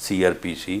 CRPC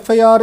FIR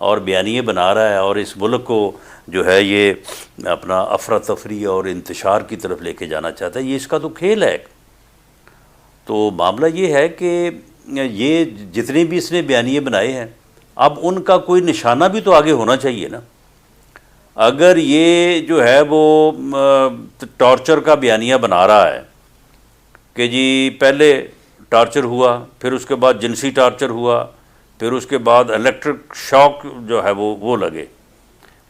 اور بیانیے بنا رہا ہے اور اس ملک کو جو ہے یہ اپنا افراتفری اور انتشار کی طرف لے کے جانا چاہتا ہے. یہ اس کا تو کھیل ہے. تو معاملہ یہ ہے کہ یہ جتنے بھی اس نے بیانیے بنائے ہیں اب ان کا کوئی نشانہ بھی تو آگے ہونا چاہیے نا. اگر یہ جو ہے وہ ٹارچر کا بیانیہ بنا رہا ہے کہ جی پہلے ٹارچر ہوا، پھر اس کے بعد جنسی ٹارچر ہوا، پھر اس کے بعد الیکٹرک شاک جو ہے وہ لگے،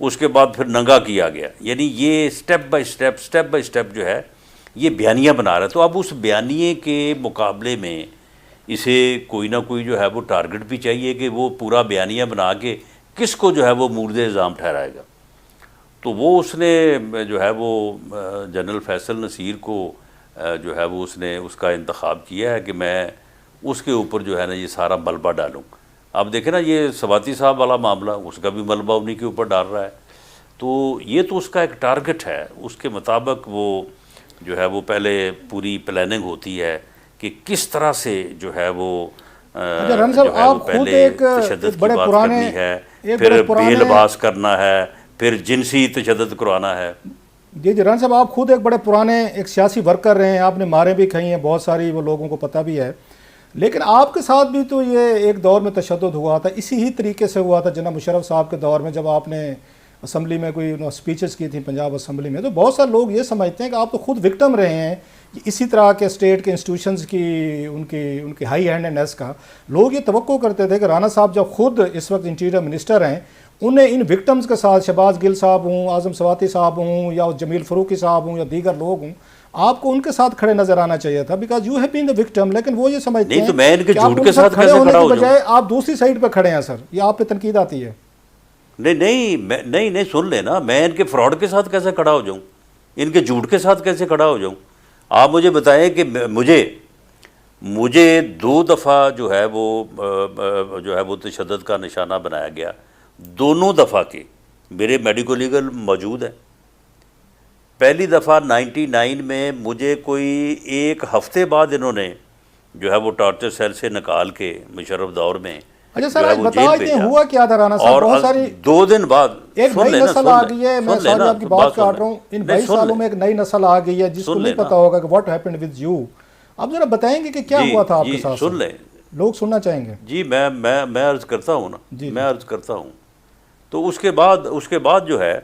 اس کے بعد پھر ننگا کیا گیا، یعنی یہ سٹیپ بائی سٹیپ جو ہے یہ بیانیہ بنا رہا ہے. تو اب اس بیانیے کے مقابلے میں اسے کوئی نہ کوئی جو ہے وہ ٹارگٹ بھی چاہیے کہ وہ پورا بیانیہ بنا کے کس کو جو ہے وہ مورد الزام ٹھہرائے گا. تو وہ اس نے جو ہے وہ جنرل فیصل نصیر کو جو ہے وہ اس نے اس کا انتخاب کیا ہے کہ میں اس کے اوپر جو ہے نا یہ سارا ملبہ ڈالوں. اب دیکھیں نا یہ سواتی صاحب والا معاملہ، اس کا بھی ملبہ انہی کے اوپر ڈال رہا ہے. تو یہ تو اس کا ایک ٹارگٹ ہے، اس کے مطابق وہ جو ہے وہ پہلے پوری پلاننگ ہوتی ہے کہ کس طرح سے جو ہے وہ رن صاحب جو ہے وہ آپ خود پہلے ایک تشدد کی بڑے بات پرانے کرنی ہے، پھر بے لباس کرنا ہے، پھر جنسی تشدد کروانا ہے. جی رن صاحب آپ خود ایک بڑے پرانے ایک سیاسی ورکر رہے ہیں، آپ نے ماریں بھی کھائی ہیں بہت ساری، وہ لوگوں کو پتہ بھی ہے. لیکن آپ کے ساتھ بھی تو یہ ایک دور میں تشدد ہوا تھا، اسی ہی طریقے سے ہوا تھا جناب مشرف صاحب کے دور میں، جب آپ نے اسمبلی میں کوئی اسپیچز کی تھیں پنجاب اسمبلی میں. تو بہت سارے لوگ یہ سمجھتے ہیں کہ آپ تو خود وکٹم رہے ہیں اسی طرح کے اسٹیٹ کے انسٹیٹیوشنز کی ان کی ہائی ہینڈنس کا. لوگ یہ توقع کرتے تھے کہ رانا صاحب جب خود اس وقت انٹیریئر منسٹر ہیں، انہیں ان وکٹمز کے ساتھ شہباز گل صاحب ہوں، اعظم سواتی صاحب ہوں، یا جمیل فروخی صاحب ہوں، یا دیگر لوگ ہوں، آپ کو ان کے ساتھ کھڑے نظر آنا چاہیے تھا، because you have been the victim. لیکن وہ یہ سمجھتے ہیں نہیں تو میں ان کے کہ آپ جھوٹ کے ساتھ کھڑے کیسے ہونے کھڑا کے ہو بجائے جاؤں؟ آپ دوسری سائڈ پہ کھڑے ہیں. سر یہ آپ پہ تنقید آتی ہے. نہیں سن لینا، میں ان کے فراڈ کے ساتھ کیسے کھڑا ہو جاؤں، ان کے جھوٹ کے ساتھ کیسے کھڑا ہو جاؤں؟ آپ مجھے بتائیں کہ مجھے 2 دفعہ جو ہے وہ تشدد کا نشانہ بنایا گیا. دونوں دفعہ کے میرے میڈیکو لیگل موجود ہیں. پہلی دفعہ 99 میں مجھے کوئی 1 ہفتے بعد انہوں نے جو ہے وہ ٹارچر سیل سے نکال کے مشرف دور میں اچھا سر آج بتاؤ اتنے ہوا کیا تھا رانا صاحب؟ بہت ساری 2 دن بعد ایک نئی نسل آ گئی ہے. میں سوری آپ کی بات کاٹ رہا ہوں. ان 22 سالوں میں ایک نئی نسل آ گئی ہے جس کو نہیں پتا ہوگا کہ واٹ ہیپنڈ ود یو. آپ ذرا بتائیں گے کہ کیا ہوا تھا آپ کے ساتھ؟ سن لیں، لوگ سننا چاہیں گے. جی میں عرض کرتا ہوں نا، میں عرض کرتا ہوں. تو اس کے بعد جو ہے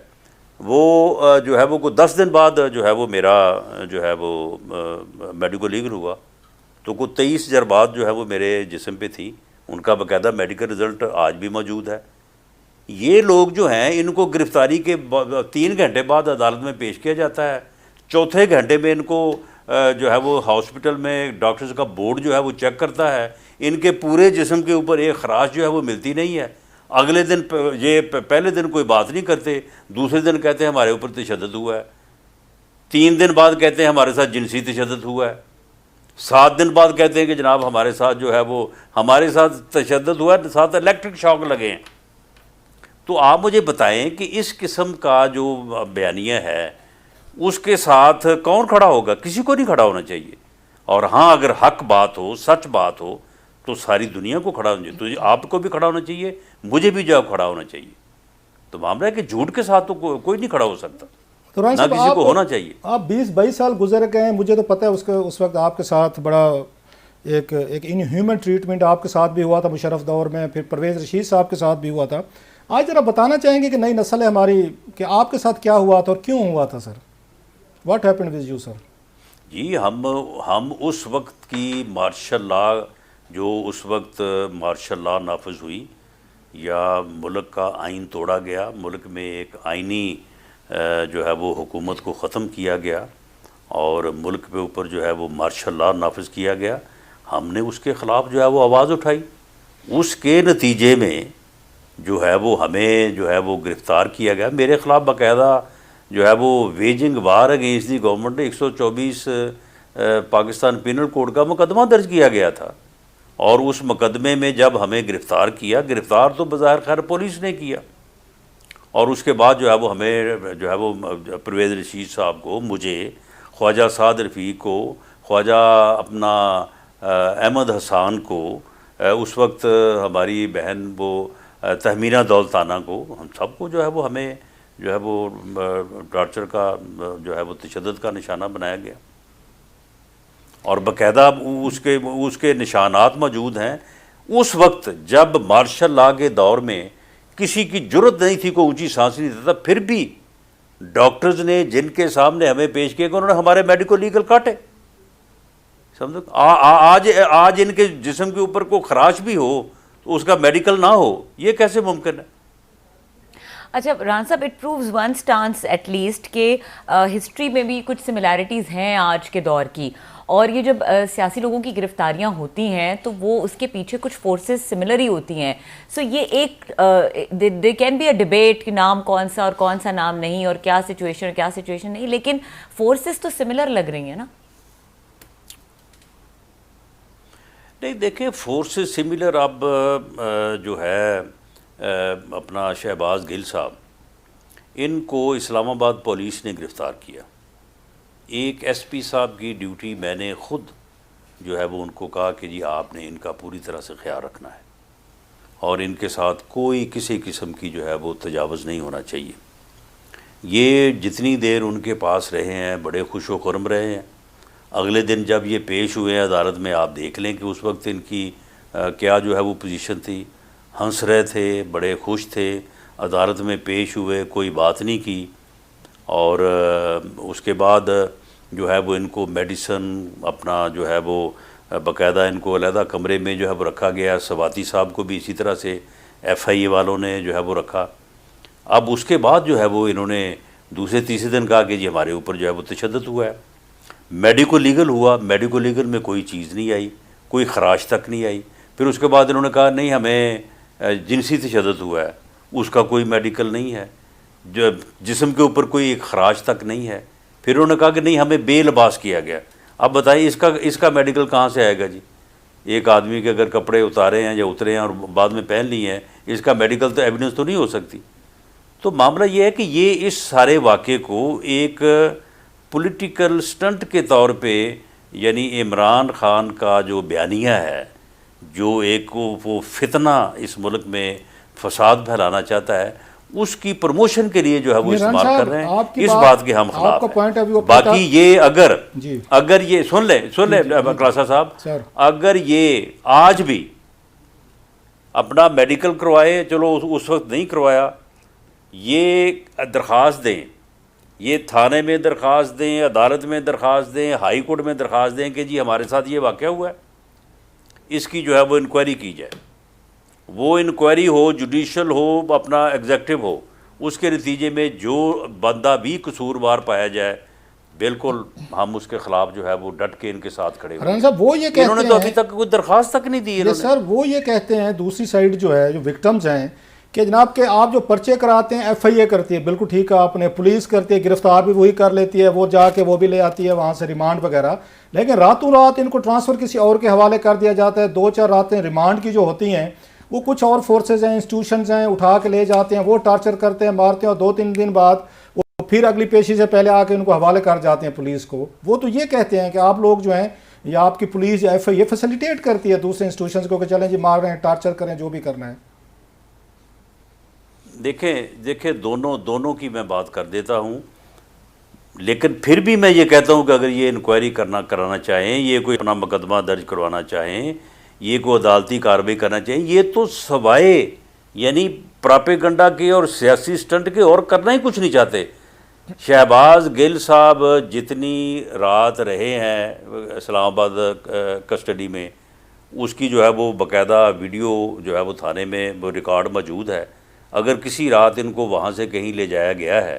وہ کوئی 10 دن بعد جو ہے وہ میرا جو ہے وہ میڈیکل لیگل ہوا. تو کوئی 23 جربات جو ہے وہ میرے جسم پہ تھی، ان کا باقاعدہ میڈیکل رزلٹ آج بھی موجود ہے. یہ لوگ جو ہیں ان کو گرفتاری کے 3 گھنٹے بعد عدالت میں پیش کیا جاتا ہے. 4تھے گھنٹے میں ان کو جو ہے وہ ہاسپٹل میں ڈاکٹرز کا بورڈ جو ہے وہ چیک کرتا ہے. ان کے پورے جسم کے اوپر ایک خراش جو ہے وہ ملتی نہیں ہے. اگلے دن یہ پہلے دن کوئی بات نہیں کرتے، دوسرے دن کہتے ہیں ہمارے اوپر تشدد ہوا ہے، 3 دن بعد کہتے ہیں ہمارے ساتھ جنسی تشدد ہوا ہے، 7 دن بعد کہتے ہیں کہ جناب ہمارے ساتھ جو ہے وہ ہمارے ساتھ تشدد ہوا ہے، ساتھ الیکٹرک شاک لگے ہیں. تو آپ مجھے بتائیں کہ اس قسم کا جو بیانیہ ہے اس کے ساتھ کون کھڑا ہوگا؟ کسی کو نہیں کھڑا ہونا چاہیے. اور ہاں اگر حق بات ہو، سچ بات ہو تو ساری دنیا کو کھڑا ہونا چاہیے. تو آپ کو بھی کھڑا ہونا چاہیے، مجھے بھی جو کھڑا ہونا چاہیے. تو معاملہ ہے کہ جھوٹ کے ساتھ تو کوئی نہیں کھڑا ہو سکتا، نہ کسی کو ہونا چاہیے. آپ 20-22 سال گزر گئے ہیں، مجھے تو پتہ ہے اس وقت آپ کے ساتھ بڑا ایک ان ہیومن ٹریٹمنٹ آپ کے ساتھ بھی ہوا تھا مشرف دور میں، پھر پرویز رشید صاحب کے ساتھ بھی ہوا تھا. آج ذرا بتانا چاہیں گے کہ نئی نسل ہے ہماری کہ آپ کے ساتھ کیا ہوا تھا اور کیوں ہوا تھا sir? What happened with you sir? جی ہم اس وقت کی مارشل لا، جو اس وقت مارشل لا نافذ ہوئی یا ملک کا آئین توڑا گیا، ملک میں ایک آئینی جو ہے وہ حکومت کو ختم کیا گیا اور ملک کے اوپر جو ہے وہ مارشل لا نافذ کیا گیا، ہم نے اس کے خلاف جو ہے وہ آواز اٹھائی. اس کے نتیجے میں جو ہے وہ ہمیں جو ہے وہ گرفتار کیا گیا. میرے خلاف باقاعدہ جو ہے وہ waging war against the government 124 Pakistan penal code کا مقدمہ درج کیا گیا تھا. اور اس مقدمے میں جب ہمیں گرفتار تو بظاہر خیر پولیس نے کیا، اور اس کے بعد جو ہے وہ ہمیں جو ہے وہ پرویز رشید صاحب کو، مجھے، خواجہ سعد رفیق کو، خواجہ اپنا احمد حسان کو، اس وقت ہماری بہن وہ تہمینہ دولتانہ کو، ہم سب کو جو ہے وہ ہمیں جو ہے وہ ٹارچر کا جو ہے وہ تشدد کا نشانہ بنایا گیا، اور باقاعدہ اس کے نشانات موجود ہیں۔ اس وقت جب مارشل لا کے دور میں کسی کی جرت نہیں تھی، کوئی اونچی سانس نہیں دیتا، پھر بھی ڈاکٹرز نے جن کے سامنے ہمیں پیش کیا کہ انہوں نے ہمارے میڈیکل لیگل کاٹے، سمجھو آج ان کے جسم کے اوپر کوئی خراش بھی ہو تو اس کا میڈیکل نہ ہو، یہ کیسے ممکن ہے؟ اچھا ران صاحب، it proves one stance at least کہ ہسٹری میں بھی کچھ سملیرٹیز ہیں آج کے دور کی، اور یہ جب سیاسی لوگوں کی گرفتاریاں ہوتی ہیں تو وہ اس کے پیچھے کچھ فورسز سملر ہی ہوتی ہیں۔ سو یہ ایک they can be a debate کہ نام کون سا اور کون سا نام نہیں، اور کیا سچویشن اور کیا سچویشن نہیں، لیکن فورسز تو سملر لگ رہی ہیں نا۔ نہیں دیکھیں، فورسز سملر، اب جو ہے اپنا شہباز گل صاحب، ان کو اسلام آباد پولیس نے گرفتار کیا۔ ایک ایس پی صاحب کی ڈیوٹی میں نے خود جو ہے وہ ان کو کہا کہ جی آپ نے ان کا پوری طرح سے خیال رکھنا ہے، اور ان کے ساتھ کوئی کسی قسم کی جو ہے وہ تجاوز نہیں ہونا چاہیے۔ یہ جتنی دیر ان کے پاس رہے ہیں بڑے خوش و خرم رہے ہیں۔ اگلے دن جب یہ پیش ہوئے ہیں عدالت میں، آپ دیکھ لیں کہ اس وقت ان کی کیا جو ہے وہ پوزیشن تھی، ہنس رہے تھے، بڑے خوش تھے، عدالت میں پیش ہوئے، کوئی بات نہیں کی، اور اس کے بعد جو ہے وہ ان کو میڈیسن اپنا جو ہے وہ باقاعدہ ان کو علیحدہ کمرے میں جو ہے وہ رکھا گیا۔ سواتی صاحب کو بھی اسی طرح سے ایف آئی اے والوں نے جو ہے وہ رکھا۔ اب اس کے بعد جو ہے وہ انہوں نے دوسرے تیسرے دن کہا کہ جی ہمارے اوپر جو ہے وہ تشدد ہوا ہے۔ میڈیکل لیگل ہوا، میڈیکل لیگل میں کوئی چیز نہیں آئی، کوئی خراش تک نہیں آئی۔ پھر اس کے بعد انہوں نے کہا نہیں ہمیں جنسی تشدد ہوا ہے، اس کا کوئی میڈیکل نہیں ہے، جو جسم کے اوپر کوئی ایک خراش تک نہیں ہے۔ پھر انہوں نے کہا کہ نہیں ہمیں بے لباس کیا گیا۔ اب بتائیے اس کا میڈیکل کہاں سے آئے گا جی؟ ایک آدمی کے اگر کپڑے اتارے ہیں یا اترے ہیں اور بعد میں پہن لیے ہیں، اس کا میڈیکل تو ایویڈنس تو نہیں ہو سکتی۔ تو معاملہ یہ ہے کہ یہ اس سارے واقعے کو ایک پولیٹیکل سٹنٹ کے طور پہ، یعنی عمران خان کا جو بیانیہ ہے، جو ایک وہ فتنہ اس ملک میں فساد پھیلانا چاہتا ہے، اس کی پروموشن کے لیے جو ہے وہ استعمال کر رہے ہیں۔ اس بات کے ہم خلاف ہیں۔ باقی یہ اگر یہ سن لیں خلاصہ صاحب، اگر یہ آج بھی اپنا میڈیکل کروائے، چلو اس وقت نہیں کروایا، یہ درخواست دیں، یہ تھانے میں درخواست دیں، عدالت میں درخواست دیں، ہائی کورٹ میں درخواست دیں کہ جی ہمارے ساتھ یہ واقعہ ہوا ہے، اس کی جو ہے وہ انکوائری کی جائے۔ وہ انکوائری ہو، جوڈیشل ہو، اپنا ایگزیکٹو ہو، اس کے نتیجے میں جو بندہ بھی قصوروار پایا جائے، بالکل ہم اس کے خلاف جو ہے وہ ڈٹ کے ان کے ساتھ کھڑے ہوئے۔ صاحب وہ یہ کہتے ہیں، انہوں نے تو ابھی تک کوئی درخواست تک نہیں دی۔ سر وہ یہ کہتے ہیں دوسری سائیڈ جو ہے، جو وکٹمز ہیں، کہ جناب کہ آپ جو پرچے کراتے ہیں ایف آئی اے کرتی ہے، بالکل ٹھیک ہے، آپ نے پولیس کرتی ہے، گرفتار بھی وہی کر لیتی ہے، وہ جا کے وہ بھی لے آتی ہے وہاں سے ریمانڈ وغیرہ، لیکن راتوں رات ان کو ٹرانسفر کسی اور کے حوالے کر دیا جاتا ہے۔ 2-4 راتیں ریمانڈ کی جو ہوتی ہیں وہ کچھ اور فورسز ہیں، انسٹیٹیوشنز ہیں، اٹھا کے لے جاتے ہیں، وہ ٹارچر کرتے ہیں، مارتے ہیں، اور 2-3 دن بعد وہ پھر اگلی پیشی سے پہلے آ کے ان کو حوالے کر جاتے ہیں پولیس کو۔ وہ تو یہ کہتے ہیں کہ آپ لوگ جو ہیں، یا آپ کی پولیس یا ایف آئی اے فیسیلیٹیٹ کرتی ہے دوسرے انسٹیٹیوشنز کو کہ چلیں جی مار رہے ہیں، ٹارچر کریں، جو بھی کرنا ہے۔ دیکھیں دونوں کی میں بات کر دیتا ہوں، لیکن پھر بھی میں یہ کہتا ہوں کہ اگر یہ انکوائری کرانا چاہیں، یہ کوئی اپنا مقدمہ درج کروانا چاہیں، یہ کوئی عدالتی کارروائی کرنا چاہیں، یہ تو سوائے یعنی پراپیگنڈا کے اور سیاسی سٹنٹ کے اور کرنا ہی کچھ نہیں چاہتے۔ شہباز گل صاحب جتنی رات رہے ہیں اسلام آباد کسٹڈی میں، اس کی جو ہے وہ باقاعدہ ویڈیو جو ہے وہ تھانے میں وہ ریکارڈ موجود ہے۔ اگر کسی رات ان کو وہاں سے کہیں لے جایا گیا ہے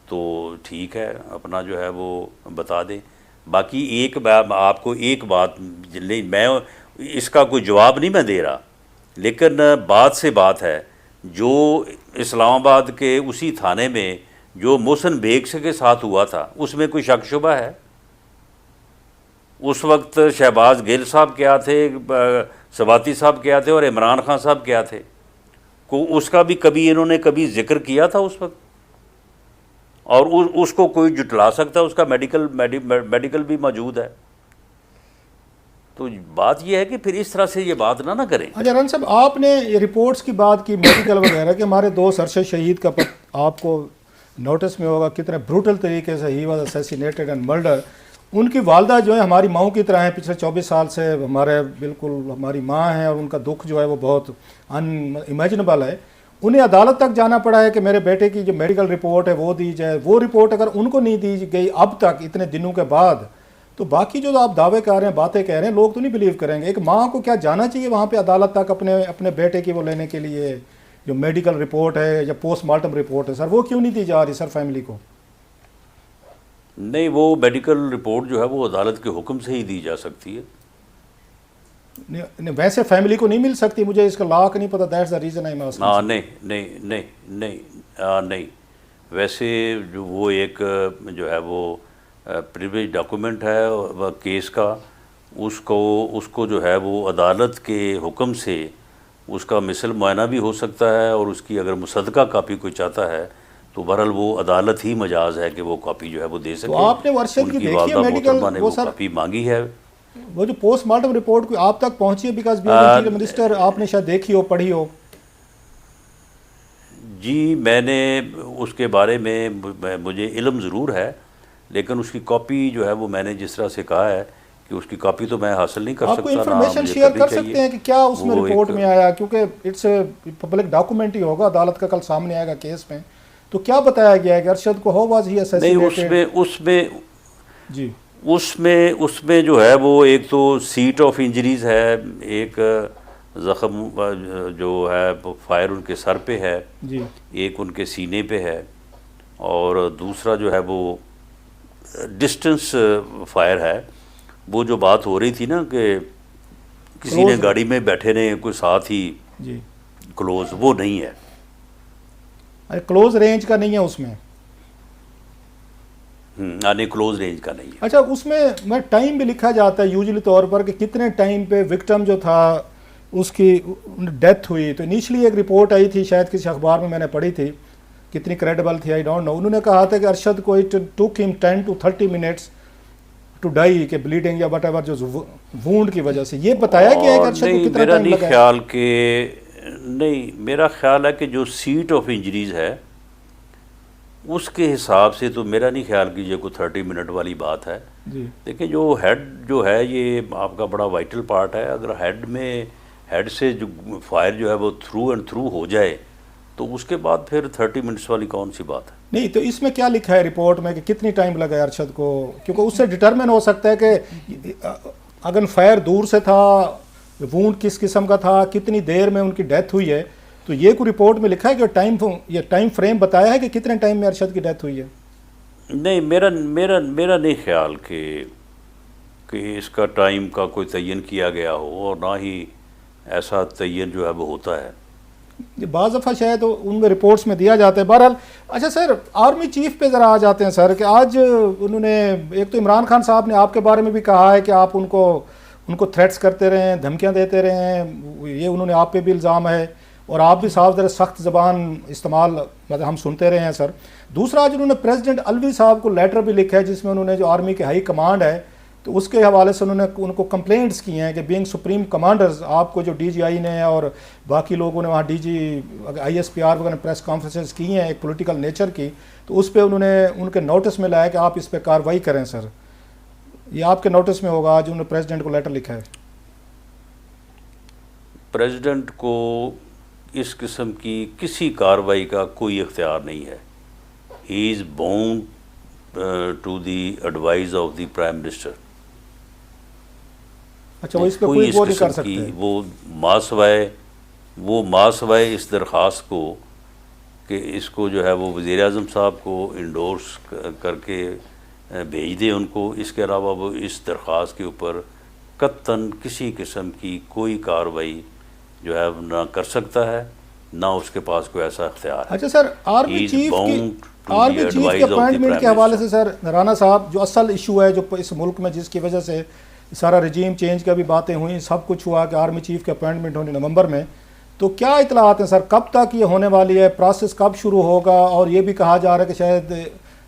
تو ٹھیک ہے، اپنا جو ہے وہ بتا دیں۔ باقی آپ کو ایک بات، میں اس کا کوئی جواب نہیں میں دے رہا، لیکن بات سے بات ہے، جو اسلام آباد کے اسی تھانے میں جو محسن بیگ کے ساتھ ہوا تھا، اس میں کوئی شک شبہ ہے؟ اس وقت شہباز گل صاحب کیا تھے، سواتی صاحب کیا تھے، اور عمران خان صاحب کیا تھے؟ اس کا بھی کبھی انہوں نے کبھی ذکر کیا تھا اس وقت؟ اور اس کو کوئی جٹلا سکتا ہے؟ اس کا میڈیکل بھی موجود ہے۔ تو بات یہ ہے کہ پھر اس طرح سے یہ بات نہ کریں. اچھا رن صاحب، آپ نے یہ رپورٹس کی بات کی میڈیکل وغیرہ کہ ہمارے دوست ارشد شہید کا آپ کو نوٹس میں ہوگا کتنے بروٹل طریقے سے he was assassinated and murder. ان کی والدہ جو ہے ہماری ماؤں کی طرح ہیں، پچھلے 24 سال سے ہمارے بالکل ہماری ماں ہیں، اور ان کا دکھ جو ہے وہ بہت ان امیجنیبل ہے. انہیں عدالت تک جانا پڑا ہے کہ میرے بیٹے کی جو میڈیکل رپورٹ ہے وہ دی جائے. وہ رپورٹ اگر ان کو نہیں دی گئی اب تک اتنے دنوں کے بعد، تو باقی جو آپ دعوے کر رہے ہیں، باتیں کہہ رہے ہیں، لوگ تو نہیں بلیو کریں گے. ایک ماں کو کیا جانا چاہیے وہاں پہ عدالت تک اپنے بیٹے کی وہ لینے کے لیے جو میڈیکل رپورٹ ہے یا پوسٹ مارٹم رپورٹ ہے سر، وہ کیوں نہیں دی جا رہی سر فیملی کو؟ نہیں، وہ میڈیکل رپورٹ جو ہے وہ عدالت کے حکم سے ہی دی جا سکتی ہے. ویسے فیملی کو نہیں مل سکتی؟ مجھے اس کا لا کا نہیں پتا، that's the reason I asking. ہاں نہیں ویسے جو وہ ایک جو ہے وہ پریویلیج ڈاکومنٹ ہے کیس کا، اس کو جو ہے وہ عدالت کے حکم سے اس کا مثل معائنہ بھی ہو سکتا ہے، اور اس کی اگر مصدقہ کاپی کوئی چاہتا ہے تو بہرحال وہ عدالت ہی مجاز ہے کہ وہ کاپی جو ہے وہ دے سکے. تو آپ نے ورشد کی دیکھی ہے میڈیکل وہ کاپی مانگی ہے. وہ جو پوسٹ مارٹم رپورٹ کوئی آپ تک پہنچی ہے؟ بیکاز بیئنگ منسٹر آپ نے شاید دیکھی ہو، پڑھی ہو. جی میں نے اس کے بارے میں مجھے علم ضرور ہے، لیکن اس کی کاپی جو ہے وہ میں نے جس طرح سے کہا ہے کہ اس کی کاپی تو میں حاصل نہیں کر سکتا. آپ کو انفارمیشن شیئر کر سکتے ہیں کہ کیا اس میں رپورٹ میں آیا؟ کیونکہ اٹس پبلک ڈاکومنٹ ہی ہوگا، عدالت کا کل سامنے آئے گا کیس میں. تو کیا بتایا گیا ہے کہ ارشد کو ہو واز ہی اسیسینیٹڈ؟ نہیں، اس میں جو ہے وہ ایک تو سیٹ آف انجریز ہے، ایک زخم جو ہے فائر ان کے سر پہ ہے، جی، ایک ان کے سینے پہ ہے، اور دوسرا جو ہے وہ ڈسٹنس فائر ہے. وہ جو بات ہو رہی تھی نا کہ کسی نے گاڑی میں بیٹھے نے کوئی ساتھ ہی جی کلوز، وہ نہیں ہے. کلوز رینج کا نہیں ہے اس میں؟ نہیں، کلوز رینج کا نہیں ہے. اچھا، اس میں ٹائم بھی لکھا جاتا ہے یوزلی طور پر کہ کتنے ٹائم پہ وکٹم جو تھا اس کی ڈیتھ ہوئی. تو انیشلی ایک رپورٹ آئی تھی، شاید کسی اخبار میں نے پڑھی تھی، کتنی کریڈیبل تھی آئی ڈونٹ نو. انہوں نے کہا تھا کہ ارشد کو اٹ ٹوک ہم 10 to 30 minutes ٹو ڈائی، کہ بلیڈنگ یا وٹ ایور جو وونڈ کی وجہ سے. یہ بتایا گیا ہے کہ ارشد کو کتنا ٹائم لگا؟ میرا خیال ہے کہ جو سیٹ آف انجریز ہے اس کے حساب سے تو میرا نہیں خیال کہ یہ کوئی 30 منٹ والی بات ہے. دیکھیں جو ہیڈ جو ہے یہ آپ کا بڑا وائٹل پارٹ ہے. اگر ہیڈ سے جو فائر جو ہے وہ تھرو اینڈ تھرو ہو جائے تو اس کے بعد پھر 30 منٹس والی کون سی بات ہے؟ نہیں، تو اس میں کیا لکھا ہے رپورٹ میں کہ کتنی ٹائم لگا ہے ارشد کو؟ کیونکہ اس سے ڈٹرمن ہو سکتا ہے کہ اگر فائر دور سے تھا، وونڈ کس قسم کا تھا، کتنی دیر میں ان کی ڈیتھ ہوئی ہے. تو یہ کوئی رپورٹ میں لکھا ہے کہ ٹائم فریم بتایا ہے کہ کتنے ٹائم میں ارشد کی ڈیتھ ہوئی ہے؟ نہیں، میرا نہیں خیال کہ اس کا ٹائم کا کوئی تعین کیا گیا ہو، اور نہ ہی ایسا تعین جو ہے وہ ہوتا ہے. بعض دفعہ شاید ان میں رپورٹس میں دیا جاتا ہے. بہرحال اچھا سر، آرمی چیف پہ ذرا آ جاتے ہیں سر، کہ آج انہوں نے ایک تو عمران خان صاحب نے آپ کے بارے میں بھی کہا ہے کہ آپ ان کو تھریٹس کرتے رہے ہیں، دھمکیاں دیتے رہے ہیں، یہ انہوں نے آپ پہ بھی الزام ہے، اور آپ بھی صاحب ذرا سخت زبان استعمال مطلب ہم سنتے رہے ہیں سر. دوسرا آج انہوں نے پریزیڈنٹ الوی صاحب کو لیٹر بھی لکھا ہے جس میں انہوں نے جو آرمی کے ہائی کمانڈ ہے تو اس کے حوالے سے انہوں نے ان کو کمپلینٹس کی ہیں کہ بینگ سپریم کمانڈرز آپ کو جو ڈی جی آئی نے اور باقی لوگوں نے وہاں D G I S P R وغیرہ نے پریس کانفرنسز کی ہیں ایک پولیٹیکل نیچر کی، تو اس پہ انہوں نے ان کے نوٹس میں لایا کہ آپ اس پہ کارروائی کریں. سر یہ آپ کے نوٹس میں ہوگا، آج انہوں نے پریزیڈنٹ کو لیٹر لکھا ہے. پریزیڈنٹ کو اس قسم کی کسی کارروائی کا کوئی اختیار نہیں ہے. He is bound to the advise of the prime minister. اچھا، وہ اس پہ کوئی وہ نہیں کر سکتے. وہ ماسوائے اس درخواست کو کہ اس کو جو ہے وہ وزیر اعظم صاحب کو انڈورس کر کے بھیج دیں ان کو. اس کے علاوہ وہ اس درخواست کے اوپر قطعاً کسی قسم کی کوئی کارروائی جو ہے نہ کر سکتا ہے، نہ اس کے پاس کوئی ایسا اختیار ہے. اچھا سر، آرمی چیف کے اپوائنٹمنٹ کے حوالے سے سر رانا صاحب، جو اصل ایشو ہے جو اس ملک میں جس کی وجہ سے سارا رجیم چینج کا بھی باتیں ہوئیں، سب کچھ ہوا کہ آرمی چیف کے اپوائنٹمنٹ ہونی نومبر میں، تو کیا اطلاعات ہیں سر؟ کب تک یہ ہونے والی ہے؟ پروسیس کب شروع ہوگا؟ اور یہ بھی کہا جا رہا ہے کہ شاید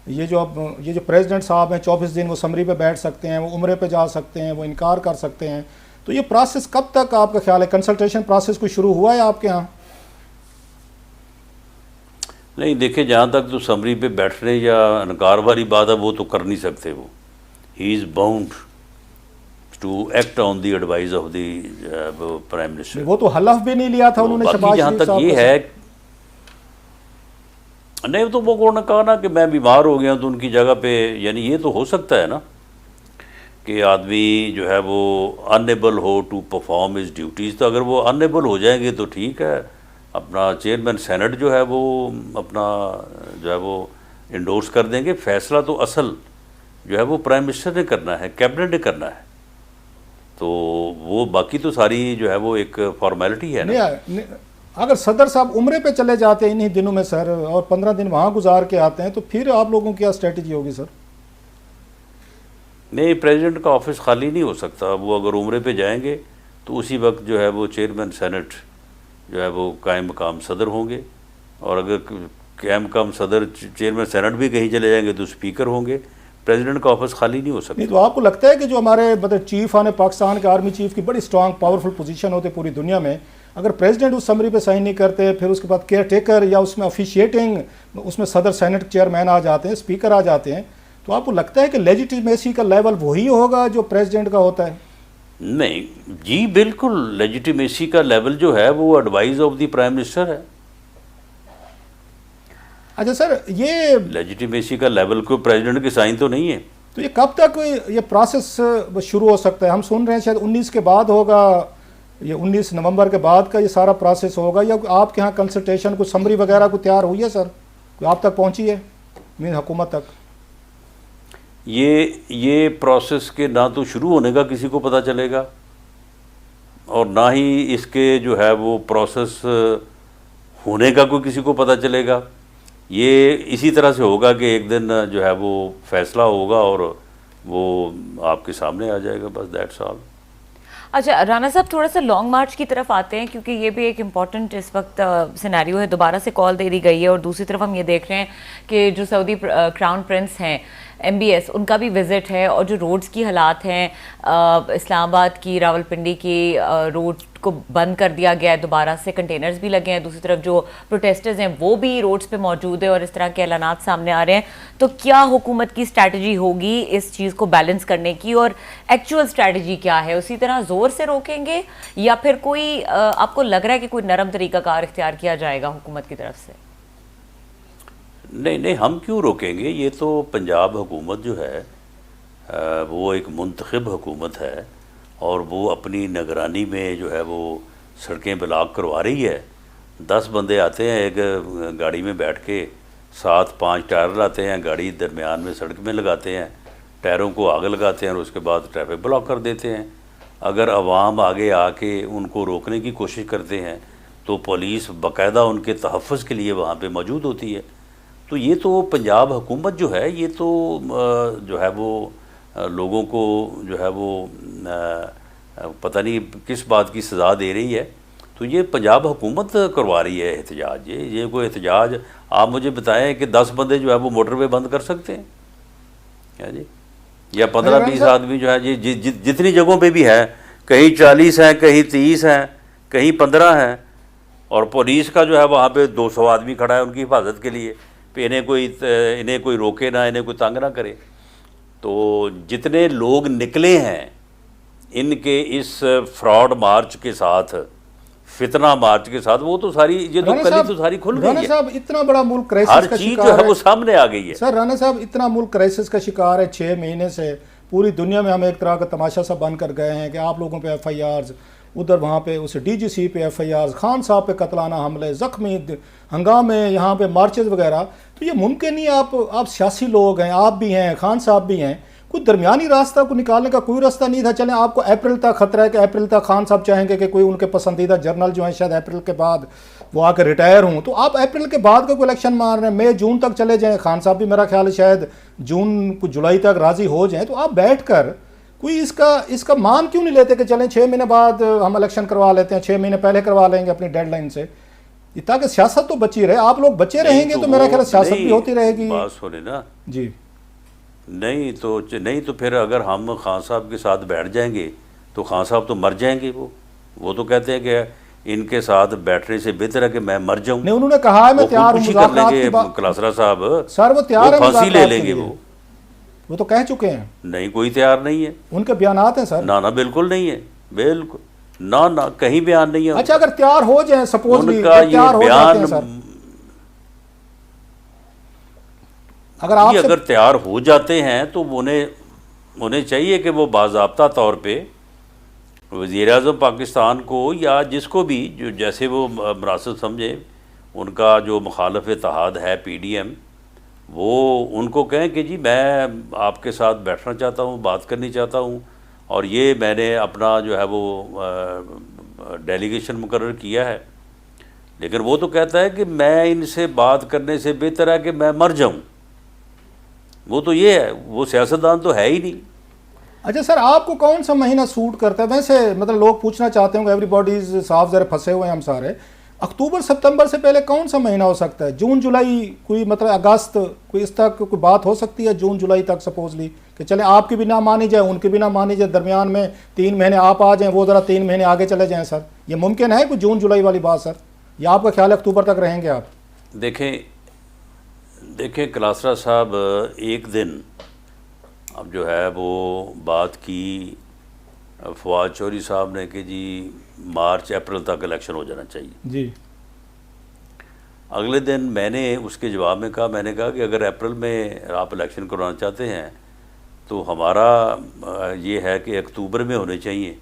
یہ جو اب یہ جو پریزیڈنٹ صاحب ہیں 24 دن وہ سمری پہ بیٹھ سکتے ہیں, وہ عمرے پہ جا سکتے ہیں, وہ انکار کر سکتے ہیں, تو یہ پروسیس کب تک آپ کا خیال ہے کنسلٹیشن پروسیس کو شروع ہوا ہے آپ کے ہاں؟ نہیں دیکھیں, جہاں تک تو سمری پہ بیٹھنے یا انکار والی بات ہے وہ تو کر نہیں سکتے. وہ he is bound to act on the advise of the prime minister. وہ تو حلف بھی نہیں لیا تھا انہوں نے باقی شہباز جہاں شریف تک صاحب یہ کو. ہے, نہیں تو وہ انہوں نے کہا نا کہ میں بیمار ہو گیا تو ان کی جگہ پہ, یعنی یہ تو ہو سکتا ہے نا کہ آدمی جو ہے وہ انیبل ہو ٹو پرفارم ہز ڈیوٹیز. تو اگر وہ انیبل ہو جائیں گے تو ٹھیک ہے, اپنا چیئرمین سینٹ جو ہے وہ اپنا جو ہے وہ انڈورس کر دیں گے. فیصلہ تو اصل جو ہے وہ پرائم منسٹر نے کرنا ہے, کیبنٹ نے کرنا ہے. تو وہ باقی تو ساری جو ہے وہ ایک فارمیلٹی ہے نا. اگر صدر صاحب عمرے پہ چلے جاتے ہیں انہی دنوں میں سر, اور 15 دن وہاں گزار کے آتے ہیں, تو پھر آپ لوگوں کی کیا اسٹریٹجی ہوگی سر؟ نہیں, پریزیڈنٹ کا آفس خالی نہیں ہو سکتا. وہ اگر عمرے پہ جائیں گے تو اسی وقت جو ہے وہ چیئرمین سینٹ جو ہے وہ قائم مقام صدر ہوں گے, اور اگر قائم مقام صدر چیئرمین سینٹ بھی کہیں چلے جائیں گے تو اسپیکر ہوں گے. پریزیڈنٹ کا آفس خالی نہیں ہو سکتا. نہیں تو آپ کو لگتا ہے کہ جو ہمارے چیف پاکستان کے آرمی چیف کی بڑی اسٹرانگ پاورفل پوزیشن ہوتے پوری دنیا میں, اگر پریزیڈنٹ اس سمری پہ سائن نہیں کرتے, پھر اس کے بعد کیئر ٹیکر یا اس میں آفیشیٹنگ اس میں صدر سینٹ چیئرمین آ جاتے ہیں, اسپیکر آ جاتے ہیں, تو آپ کو لگتا ہے کہ لیجیٹیمیسی کا لیول وہی ہوگا جو پریزیڈنٹ کا ہوتا ہے؟ نہیں جی بالکل, لیجیٹیمیسی کا لیول جو ہے وہ advice of the prime minister ہے. اچھا سر, یہ لیجیٹیمیسی کا لیول کوئی پریزیڈنٹ کے سائن تو نہیں ہے. تو یہ کب تک یہ پروسیس شروع ہو سکتا ہے؟ ہم سن رہے ہیں شاید 19 کے بعد ہوگا, یہ 19 نومبر کے بعد کا یہ سارا پروسیس ہوگا, یا آپ کے ہاں کنسلٹیشن کو سمری وغیرہ کو تیار ہوئی ہے سر, کوئی آپ تک پہنچی ہے حکومت تک؟ یہ پروسیس کے نہ تو شروع ہونے کا کسی کو پتہ چلے گا, اور نہ ہی اس کے جو ہے وہ پروسیس ہونے کا کوئی کسی کو پتہ چلے گا. یہ اسی طرح سے ہوگا کہ ایک دن جو ہے وہ فیصلہ ہوگا اور وہ آپ کے سامنے آ جائے گا, بس دیٹس آل. اچھا رانا صاحب, تھوڑا سا لانگ مارچ کی طرف آتے ہیں, کیونکہ یہ بھی ایک امپورٹنٹ اس وقت سینیریو ہے. دوبارہ سے کال دے دی گئی ہے, اور دوسری طرف ہم یہ دیکھ رہے ہیں کہ جو سعودی کراؤن پرنس ہیں MBS, ان کا بھی وزٹ ہے, اور جو روڈز کی حالات ہیں, اسلام آباد کی, راولپنڈی کی روڈ کو بند کر دیا گیا ہے, دوبارہ سے کنٹینرز بھی لگے ہیں. دوسری طرف جو پروٹیسٹرز ہیں وہ بھی روڈز پہ موجود ہیں, اور اس طرح کے اعلانات سامنے آ رہے ہیں. تو کیا حکومت کی اسٹریٹجی ہوگی اس چیز کو بیلنس کرنے کی, اور ایکچوئل اسٹریٹجی کیا ہے؟ اسی طرح زور سے روکیں گے, یا پھر کوئی آپ کو لگ رہا ہے کہ کوئی نرم طریقہ کار اختیار کیا جائے گا حکومت کی طرف سے؟ نہیں, ہم کیوں روکیں گے؟ یہ تو پنجاب حکومت جو ہے وہ ایک منتخب حکومت ہے, اور وہ اپنی نگرانی میں جو ہے وہ سڑکیں بلاک کروا رہی ہے. 10 بندے آتے ہیں ایک گاڑی میں بیٹھ کے, 7-5 ٹائر لاتے ہیں, گاڑی درمیان میں سڑک میں لگاتے ہیں, ٹائروں کو آگ لگاتے ہیں, اور اس کے بعد ٹریفک بلاک کر دیتے ہیں. اگر عوام آگے آ کے ان کو روکنے کی کوشش کرتے ہیں تو پولیس باقاعدہ ان کے تحفظ کے لیے وہاں پہ موجود ہوتی ہے. تو یہ تو پنجاب حکومت جو ہے یہ تو جو ہے وہ لوگوں کو جو ہے وہ پتہ نہیں کس بات کی سزا دے رہی ہے. تو یہ پنجاب حکومت کروا رہی ہے احتجاج. یہ کوئی احتجاج آپ مجھے بتائیں کہ 10 بندے جو ہے وہ موٹر وے بند کر سکتے ہیں کیا جی؟ یا 15-20 آدمی جو ہے جتنی جگہوں پہ بھی ہے, کہیں 40 ہیں, کہیں 30 ہیں, کہیں 15 ہیں, اور پولیس کا جو ہے وہاں پہ 200 آدمی کھڑا ہے ان کی حفاظت کے لیے, پہ انہیں کوئی روکے نہ, انہیں کوئی تنگ نہ کرے. تو جتنے لوگ نکلے ہیں ان کے اس فراڈ مارچ کے ساتھ, فتنہ مارچ کے ساتھ, وہ تو ساری یہ تو کلی تو ساری کھل گئی ہے. رانا صاحب اتنا بڑا ملک کرائسس ہر کا چیز شکار جو ہے وہ سامنے آ گئی ہے. سر رانا صاحب اتنا ملک کرائسس کا شکار ہے 6 مہینے سے. پوری دنیا میں ہم ایک طرح کا تماشا سا بن کر گئے ہیں کہ آپ لوگوں پہ FIRs, ادھر وہاں پہ اس DGC پہ FIRs, خان صاحب پہ قتلانہ حملے, زخمی, ہنگامے, یہاں پہ مارچز وغیرہ. تو یہ ممکن نہیں, آپ سیاسی لوگ ہیں, آپ بھی ہیں, خان صاحب بھی ہیں, کوئی درمیانی راستہ کو نکالنے کا کوئی راستہ نہیں تھا؟ چلیں آپ کو اپریل تک خطرہ ہے کہ اپریل تک خان صاحب چاہیں گے کہ کوئی ان کے پسندیدہ جرنل جو ہیں شاید اپریل کے بعد وہ آ کے ریٹائر ہوں, تو آپ اپریل کے بعد کا کوئی الیکشن مان رہے ہیں, مئی جون تک چلے جائیں. خان صاحب بھی میرا خیال ہے شاید جون کو جولائی تک راضی ہو جائیں. تو آپ بیٹھ کر کوئی اس کا مان کیوں نہیں لیتے کہ چلیں 6 مہینے بعد ہم الیکشن کروا لیتے ہیں, 6 مہینے پہلے کروا لیں گے اپنی ڈیڈ لائن سے, تاکہ سیاست تو بچی رہے. آپ لوگ بچے رہیں گے تو میرا خیال سیاست بھی ہوتی رہے گی. بات سنیں نا, جی نہیں تو پھر اگر ہم خان صاحب کے ساتھ بیٹھ جائیں گے تو خان صاحب تو مر جائیں گے. وہ تو کہتے ہیں کہ ان کے ساتھ بیٹھنے سے بہتر ہے کہ میں مر جاؤں. نہیں، انہوں نے کہا ہے میں تیار ہوں خودکشی کر لیں مذاکرات گے کی بات. کلاسرا صاحب. سر وہ تیار ہے پھانسی لے مذاکرات لیں کے گے. لیے. وہ تو کہہ چکے ہیں. نہیں، کوئی تیار نہیں ہے. ان کے بیانات ہیں سر. نہ بالکل نہیں ہے. بالکل نہ کہیں بیان نہیں ہے. اچھا اگر تیار ہو جائیں سپوزلی ان کا تیار یہ ہو جاتے ہیں بیان سر، اگر آپ سے اگر تیار ہو جاتے ہیں تو انہیں چاہیے کہ وہ باضابطہ طور پہ وزیر اعظم پاکستان کو یا جس کو بھی جو جیسے وہ مناسب سمجھے، ان کا جو مخالف اتحاد ہے پی ڈی ایم، وہ ان کو کہیں کہ جی میں آپ کے ساتھ بیٹھنا چاہتا ہوں، بات کرنی چاہتا ہوں، اور یہ میں نے اپنا جو ہے وہ ڈیلیگیشن مقرر کیا ہے. لیکن وہ تو کہتا ہے کہ میں ان سے بات کرنے سے بہتر ہے کہ میں مر جاؤں. وہ تو یہ ہے، وہ سیاستدان تو ہے ہی نہیں. اچھا سر، آپ کو کون سا مہینہ سوٹ کرتا ہے؟ ویسے مطلب لوگ پوچھنا چاہتے ہوں گے، ایوری باڈیز صاف ذرا پھنسے ہوئے ہیں ہم سارے. اکتوبر ستمبر سے پہلے کون سا مہینہ ہو سکتا ہے؟ جون جولائی، کوئی مطلب اگست، کوئی اس تک کوئی بات ہو سکتی ہے جون جولائی تک سپوزلی، کہ چلے آپ کی بھی نہ مانی جائے ان کی بھی نہ مانی جائے، درمیان میں 3 مہینے آپ آ جائیں، وہ ذرا 3 مہینے آگے چلے جائیں. سر یہ ممکن ہے کوئی جون جولائی والی بات سر، یا آپ کا خیال ہے اکتوبر تک رہیں گے آپ؟ دیکھیں کلاسرا صاحب، ایک دن اب جو ہے وہ بات کی فواد چوہدری صاحب نے کہ جی مارچ اپریل تک الیکشن ہو جانا چاہیے. جی اگلے دن میں نے اس کے جواب میں کہا کہ اگر اپریل میں آپ الیکشن کروانا چاہتے ہیں تو ہمارا یہ ہے کہ اکتوبر میں ہونے چاہیے.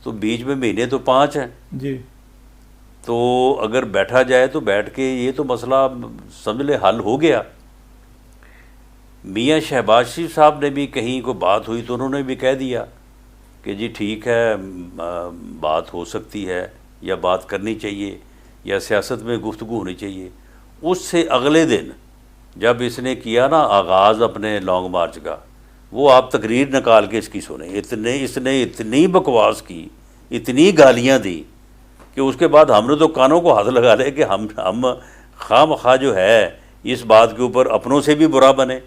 تو بیچ میں مہینے تو 5 ہیں. جی تو اگر بیٹھا جائے تو بیٹھ کے یہ تو مسئلہ سمجھ لے حل ہو گیا. میاں شہباز شریف صاحب نے بھی کہیں کو بات ہوئی تو انہوں نے بھی کہہ دیا کہ جی ٹھیک ہے، بات ہو سکتی ہے یا بات کرنی چاہیے یا سیاست میں گفتگو ہونی چاہیے. اس سے اگلے دن جب اس نے کیا نا آغاز اپنے لانگ مارچ کا، وہ آپ تقریر نکال کے اس کی سنیں. اس نے اتنی بکواس کی، اتنی گالیاں دی کہ اس کے بعد ہم نے تو کانوں کو ہاتھ لگا لے کہ ہم خواہ مخواہ جو ہے اس بات کے اوپر اپنوں سے بھی برا بنے.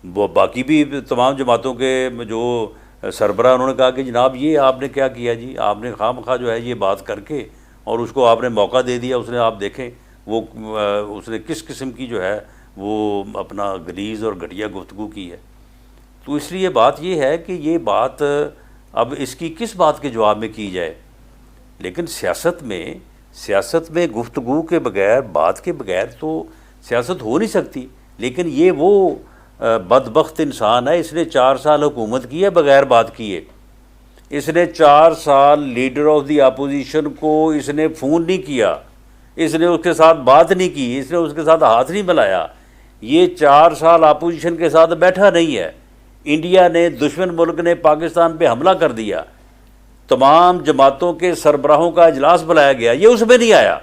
باقی بھی تمام جماعتوں کے جو سربراہ انہوں نے کہا کہ جناب یہ آپ نے کیا کیا جی، آپ نے خواہ مخواہ جو ہے یہ بات کر کے اور اس کو آپ نے موقع دے دیا. اس نے آپ دیکھیں وہ اس نے کس قسم کی جو ہے وہ اپنا غلیظ اور گھٹیا گفتگو کی ہے. تو اس لیے بات یہ ہے کہ یہ بات اب اس کی کس بات کے جواب میں کی جائے. لیکن سیاست میں گفتگو کے بغیر، بات کے بغیر تو سیاست ہو نہیں سکتی. لیکن یہ وہ بدبخت انسان ہے، اس نے 4 سال حکومت کی ہے بغیر بات کیے. اس نے 4 سال لیڈر آف دی اپوزیشن کو اس نے فون نہیں کیا، اس نے اس کے ساتھ بات نہیں کی، اس نے اس کے ساتھ ہاتھ نہیں ملایا. یہ 4 سال اپوزیشن کے ساتھ بیٹھا نہیں ہے. انڈیا نے، دشمن ملک نے پاکستان پہ حملہ کر دیا، تمام جماعتوں کے سربراہوں کا اجلاس بلایا گیا، یہ اس میں نہیں آیا.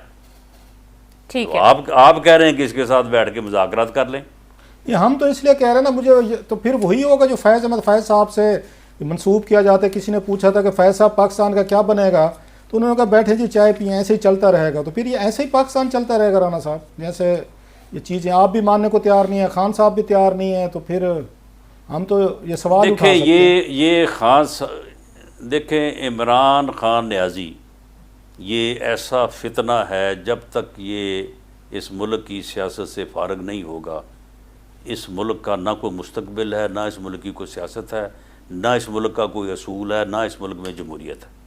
ٹھیک تو ہے، آپ کہہ رہے ہیں کہ اس کے ساتھ بیٹھ کے مذاکرات کر لیں. یہ ہم تو اس لیے کہہ رہے ہیں نا، مجھے تو پھر وہی ہوگا جو فیض احمد فیض صاحب سے منسوب کیا جاتا ہے. کسی نے پوچھا تھا کہ فیض صاحب پاکستان کا کیا بنے گا، تو انہوں نے کہا بیٹھے جی چائے پئیں، ایسے ہی چلتا رہے گا. تو پھر یہ ایسے ہی پاکستان چلتا رہے گا رانا صاحب، جیسے یہ چیزیں آپ بھی ماننے کو تیار نہیں ہیں، خان صاحب بھی تیار نہیں ہیں، تو پھر ہم تو یہ سوال اٹھا سکتے ہیں. یہ دیکھیں عمران خان نیازی یہ ایسا فتنہ ہے، جب تک یہ اس ملک کی سیاست سے فارغ نہیں ہوگا، اس ملک کا نہ کوئی مستقبل ہے، نہ اس ملک کی کوئی سیاست ہے، نہ اس ملک کا کوئی اصول ہے، نہ اس ملک میں جمہوریت ہے.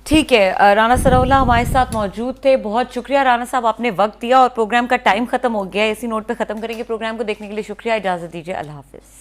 ٹھیک ہے. رانا ثناء اللہ ہمارے ساتھ موجود تھے. بہت شکریہ رانا صاحب، آپ نے وقت دیا اور پروگرام کا ٹائم ختم ہو گیا ہے. اسی نوٹ پہ ختم کریں گے پروگرام کو. دیکھنے کے لیے شکریہ، اجازت دیجیے، اللہ حافظ.